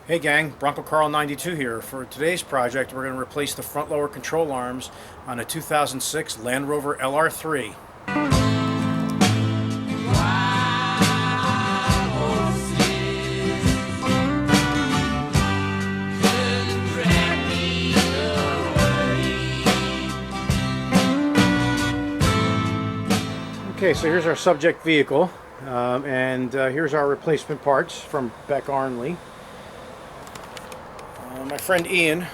Hey gang, Bronco Carl 92 here. For today's project, we're going to replace the front lower control arms on a 2006 Land Rover LR3. Okay, so here's our subject vehicle, and here's our replacement parts from Beck Arnley. My friend Ian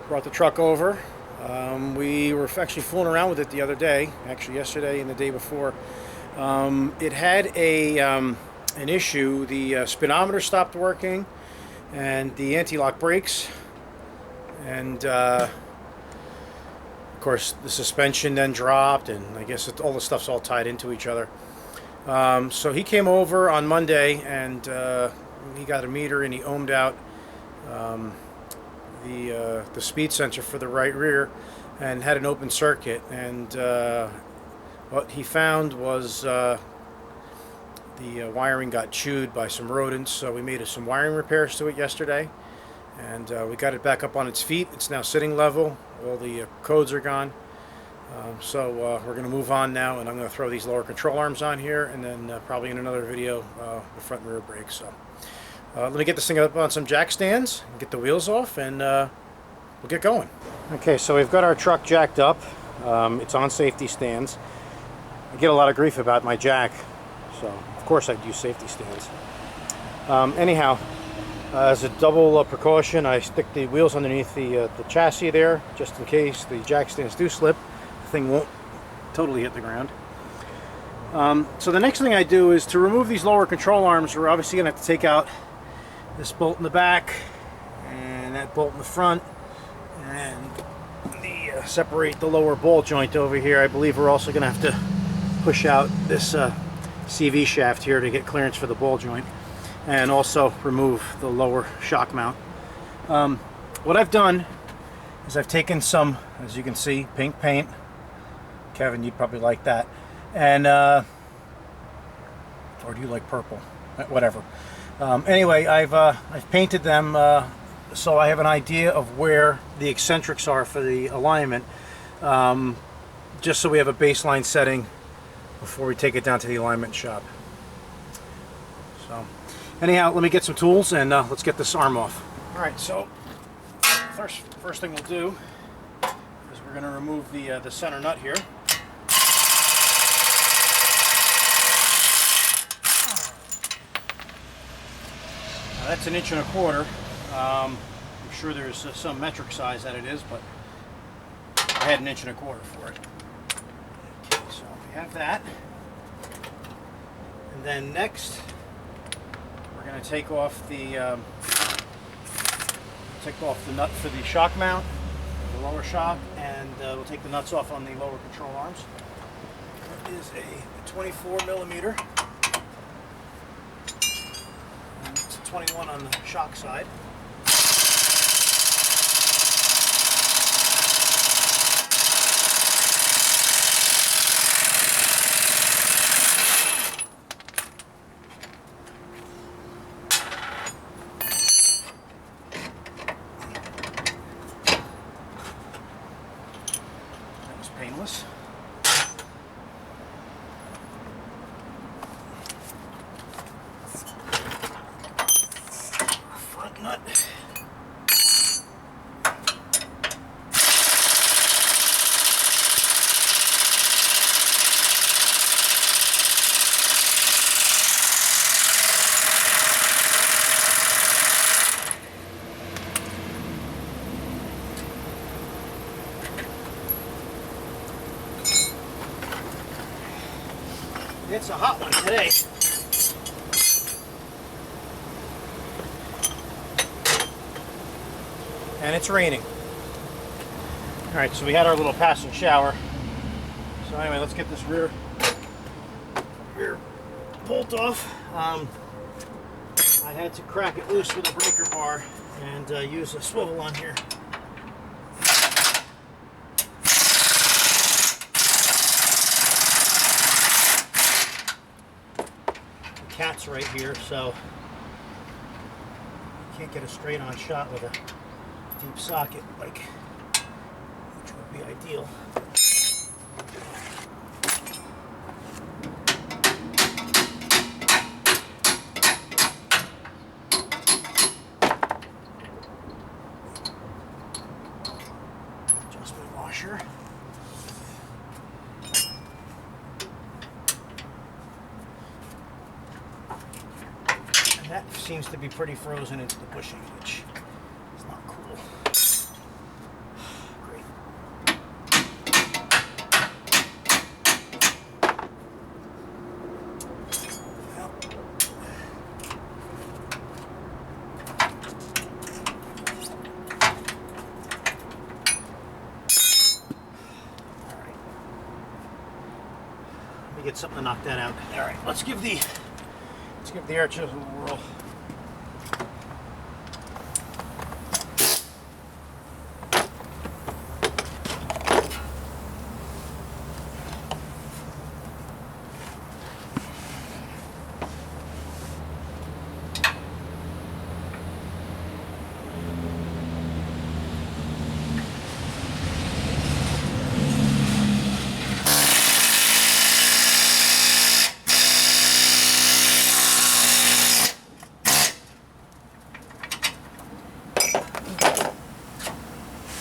brought the truck over. We were actually fooling around with it the other day, actually yesterday and the day before. It had an issue. The speedometer stopped working and the anti-lock brakes, and of course the suspension then dropped, and I guess all the stuff's all tied into each other. So he came over on Monday, and he got a meter and he ohmed out the speed sensor for the right rear and had an open circuit, and what he found was the wiring got chewed by some rodents. So we made some wiring repairs to it yesterday, and we got it back up on its feet. It's now sitting level. All the codes are gone. So we're going to move on now, and I'm going to throw these lower control arms on here, and then probably in another video the front and rear brakes. So let me get this thing up on some jack stands, get the wheels off, and we'll get going. Okay, so we've got our truck jacked up. It's on safety stands. I get a lot of grief about my jack, so of course I'd use safety stands. Anyhow, as a double precaution, I stick the wheels underneath the chassis there, just in case the jack stands do slip. The thing won't totally hit the ground. So the next thing I do is to remove these lower control arms. We're obviously going to have to take out this bolt in the back and that bolt in the front, and separate the lower ball joint over here. I believe we're also going to have to push out this CV shaft here to get clearance for the ball joint, and also remove the lower shock mount. What I've done is I've taken some, as you can see, pink paint. Kevin, you'd probably like that. And or do you like purple? Whatever. Anyway, I've painted them so I have an idea of where the eccentrics are for the alignment, just so we have a baseline setting before we take it down to the alignment shop. So anyhow, let me get some tools and let's get this arm off. All right, so first thing we'll do is we're going to remove the center nut here. Now, that's 1.25 inches. I'm sure there's some metric size that it is, but I had 1.25 inches for it. Okay, so we have that. And then next, we're going to take off the nut for the shock mount, the lower shock, and we'll take the nuts off on the lower control arms. It is a 24 millimeter. And it's a 21 on the shock side. Painless. Front nut. It's a hot one today. And it's raining. Alright, so we had our little passing shower. So anyway, let's get this rear bolt off. I had to crack it loose with a breaker bar and use a swivel on here. The cat's right here, so can't get a straight-on shot with a deep socket, like, which would be ideal. Adjustment washer. That seems to be pretty frozen into the bushing, which is not cool. Great. Well. All right. Let me get something to knock that out. All right, let's give the air chisel a whirl.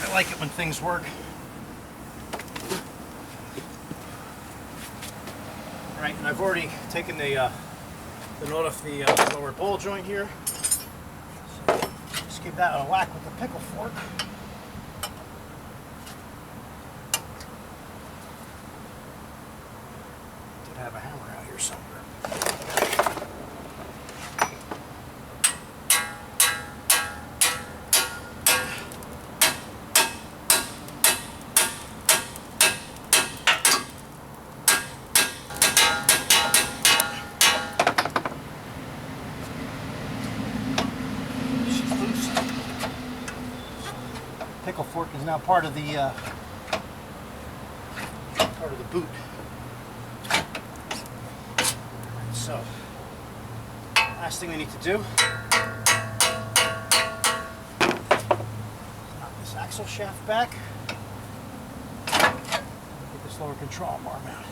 I like it when things work. All right, and I've already taken the nut off the lower ball joint here. So just give that a whack with the pickle fork. Did have a hammer out here somewhere. Pickle fork is now part of the boot. Right, so, last thing we need to do, knock this axle shaft back. Get this lower control arm out.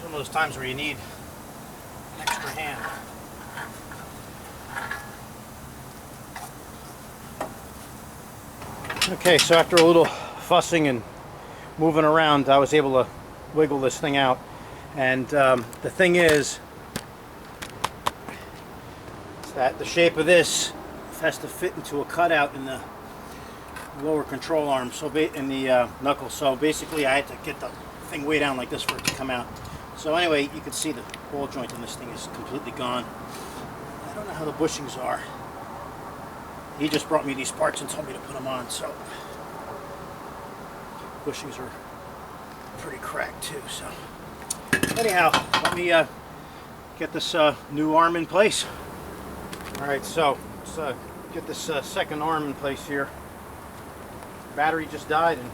One of those times where you need an extra hand. Okay, so after a little fussing and moving around, I was able to wiggle this thing out. And the thing is that the shape of this has to fit into a cutout in the lower control arm, so in the knuckle. So basically I had to get the thing way down like this for it to come out. So anyway, you can see the ball joint on this thing is completely gone. I don't know how the bushings are. He just brought me these parts and told me to put them on, so bushings are pretty cracked too. So anyhow, let me get this new arm in place. All right, so let's get this second arm in place here. Battery just died and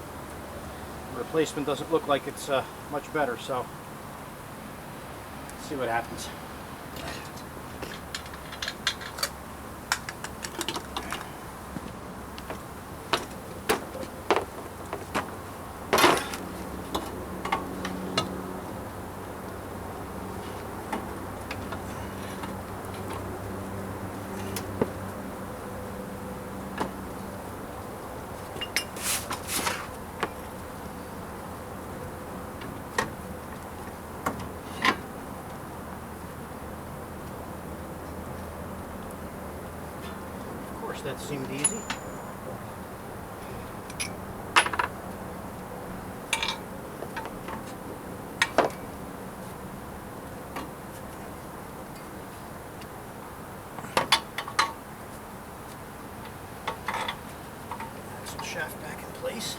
the replacement doesn't look like it's much better, so let's see what happens. that seemed easy. Axle shaft back in place.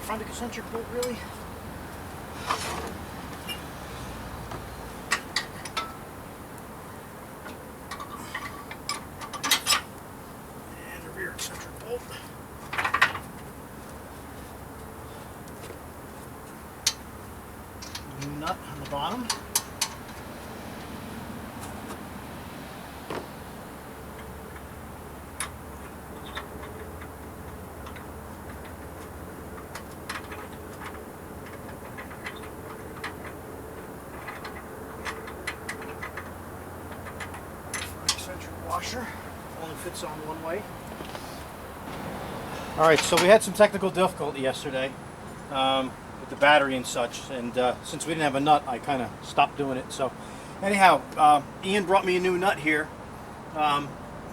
Front eccentric bolt, really? And the rear eccentric bolt. New nut on the bottom. Washer only fits on one way. All right, so we had some technical difficulty yesterday with the battery and such, and since we didn't have a nut, I kind of stopped doing it. So anyhow, Ian brought me a new nut here,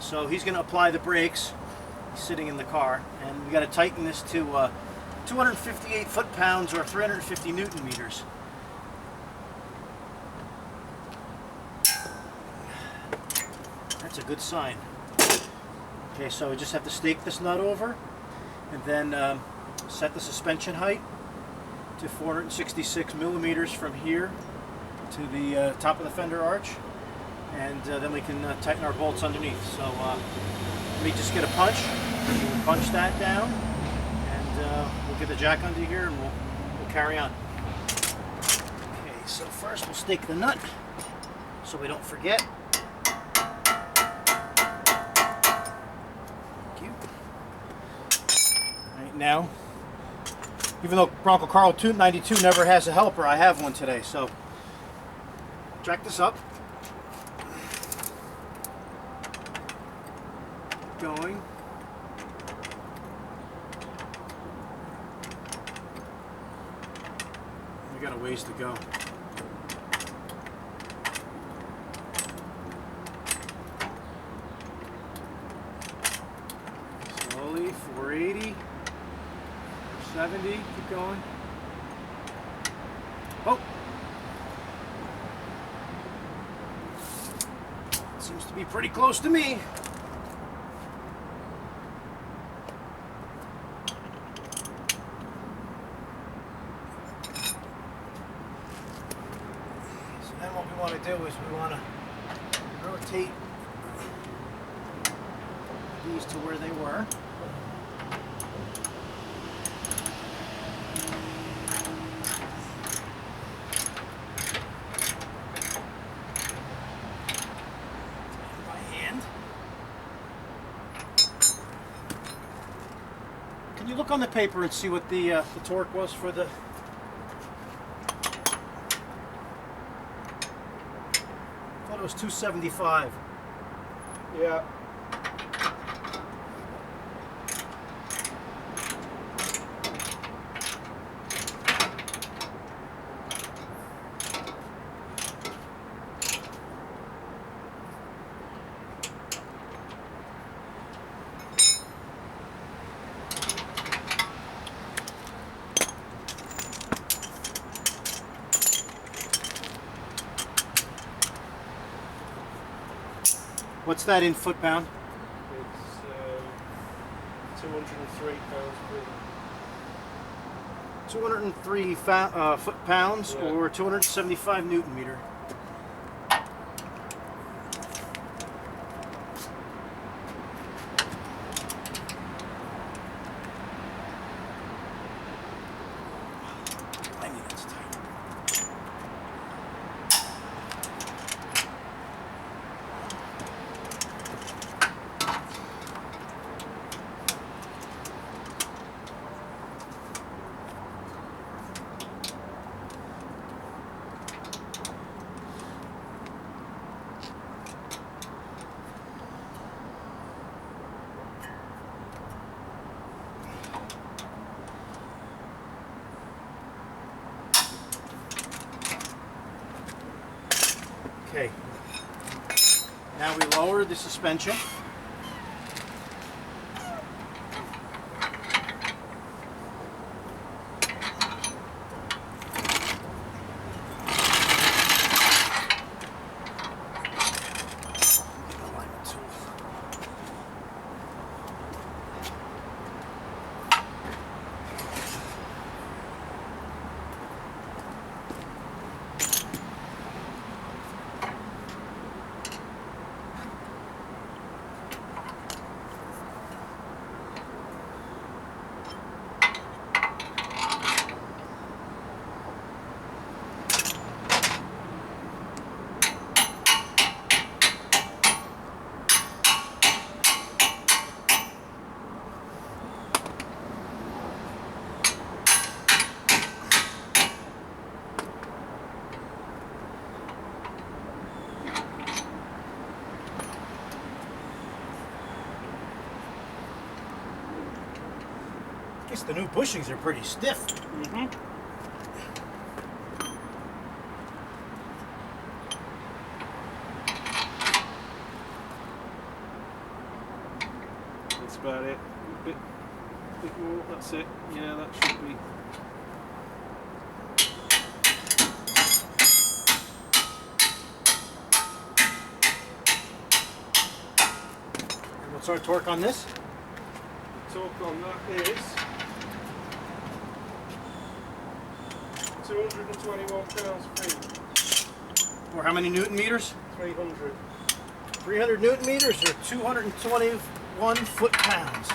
so he's going to apply the brakes. He's sitting in the car, and we got to tighten this to 258 foot-pounds or 350 Newton meters. That's a good sign. Okay, so we just have to stake this nut over and then set the suspension height to 466 millimeters from here to the top of the fender arch, and then we can tighten our bolts underneath. So let me just get a punch. We'll punch that down, and we'll get the jack under here, and we'll carry on. Okay, so first we'll stake the nut so we don't forget. Now, even though Bronco Carl 292 never has a helper, I have one today. So jack this up, keep going. We got a ways to go. Slowly, 480. 70, keep going. Oh! Seems to be pretty close to me. So then what we want to do is we want to rotate these to where they were. Can you look on the paper and see what the torque was for the... I thought it was 275. Yeah. What's that in foot-pound? It's 203 pounds per. 203 foot-pounds, yeah. Or 275 Newton meter. I mean, it's tight. Okay. Now we lower the suspension. I guess the new bushings are pretty stiff. Mm-hmm. That's about it. Bit more. That's it. Yeah, that should be. And what's our torque on this? Torque on that is 221 pounds-feet. Or how many Newton meters? 300. 300 Newton meters or 221 foot-pounds.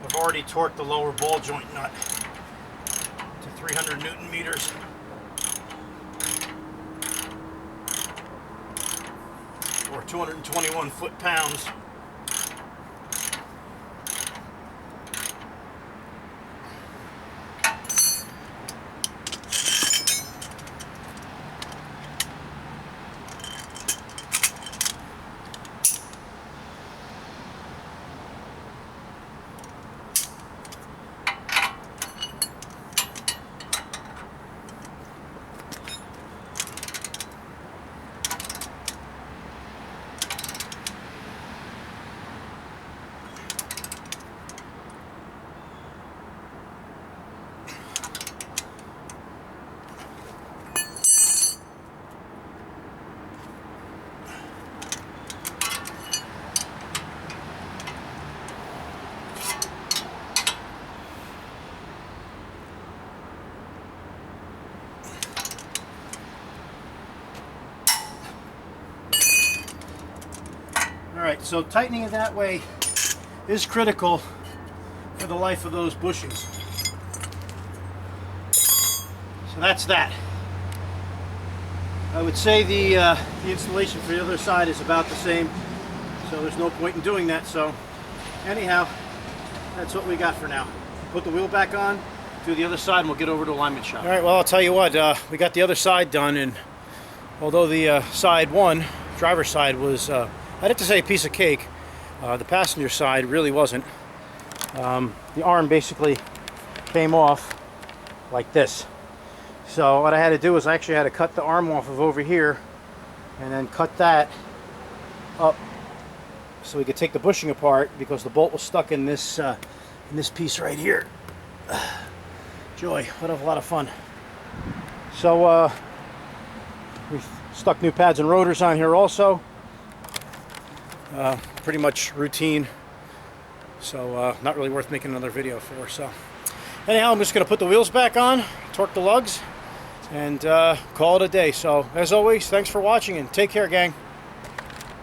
I've already torqued the lower ball joint nut to 300 Newton meters. Or 221 foot-pounds. Alright, so tightening it that way is critical for the life of those bushings. So that's that. I would say the installation for the other side is about the same, so there's no point in doing that. So anyhow, that's what we got for now. Put the wheel back on, do the other side, and we'll get over to alignment shop. Alright, well, I'll tell you what, we got the other side done, and although the side one, driver's side, was I'd have to say a piece of cake. The passenger side really wasn't. The arm basically came off like this. So what I had to do was I actually had to cut the arm off of over here and then cut that up so we could take the bushing apart because the bolt was stuck in this piece right here. Joy, what a lot of fun. So we stuck new pads and rotors on here also. Pretty much routine, so not really worth making another video for. So anyhow, I'm just going to put the wheels back on, torque the lugs, and call it a day. So as always, thanks for watching and take care, gang.